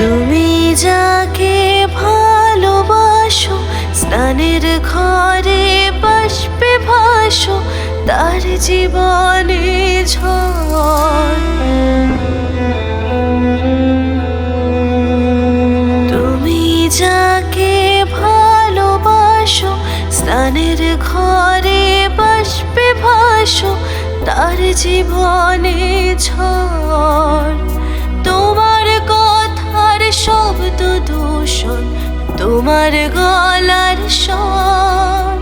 তুমি যাকে ভালোবাসো, স্নানের ঘরে বাষ্পে ভাসো, তার জীবনে ঝড়। তুমি যাকে ভালোবাসো, স্নানের ঘরে বাষ্পে ভাসো, তার জীবনে ঝড়। তোমার কথার শব্দ দূষণ, তোমার গলার স্বর,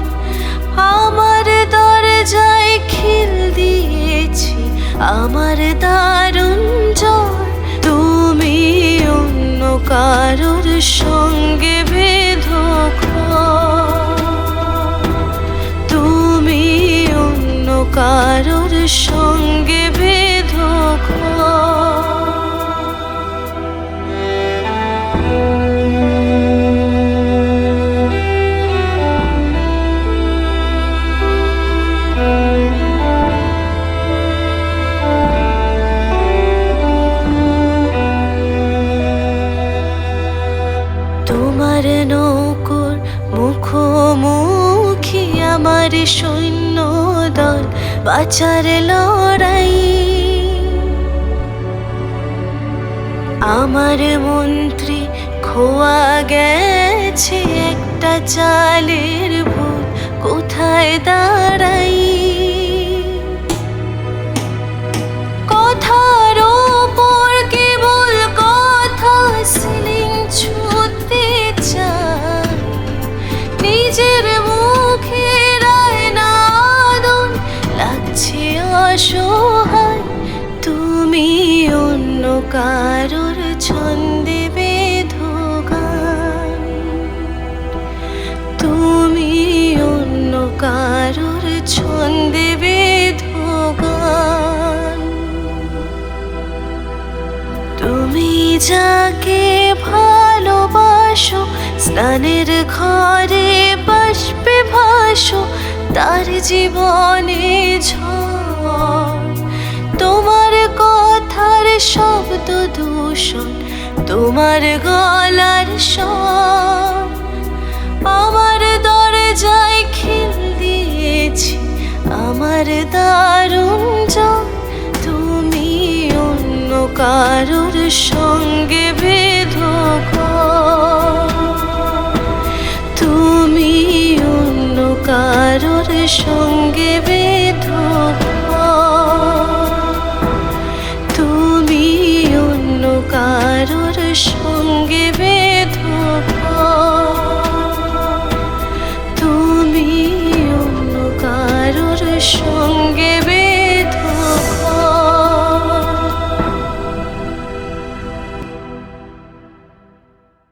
আমার দরজায় খিল দিয়েছি, আমার দারুণ জ্বর। তুমি অন্য কারোর সঙ্গে বেঁধো ঘর, তুমি অন্য কারোর সঙ্গে বেঁধো ঘর। তোমার নৌকোর মুখোমুখি আমার সৈন্য দল, বাঁচার লড়াই। আমার মন্ত্রী খোয়া গেছে একটা চালের ভূত, কোথায় দাঁড়াই? কথার ওপর কেবল কথা, সিলিং ছুঁতে চাই, নিজের মুখের আয়নাদন লাগছে অসহায়। তুমি অন্য কারোর ছন্দে বেঁধো গান, তুমি অন্য কারোর ছন্দে বেঁধো গান। তুমি যাকে ভালোবাসো, স্নানের ঘরে বাষ্পে ভাসো, তার জীবনে ঝড়। তোমার কথার শব্দ দূষণ, তোমার গলার স্বর, আমার দরজায় খিল দিয়েছি, আমার দারুণ জ্বর। তুমি অন্য কারোর সঙ্গে বেঁধো ঘর, তুমি অন্য কারোর সঙ্গে বেঁধো ঘর, তুমি অন্য কারোর সঙ্গে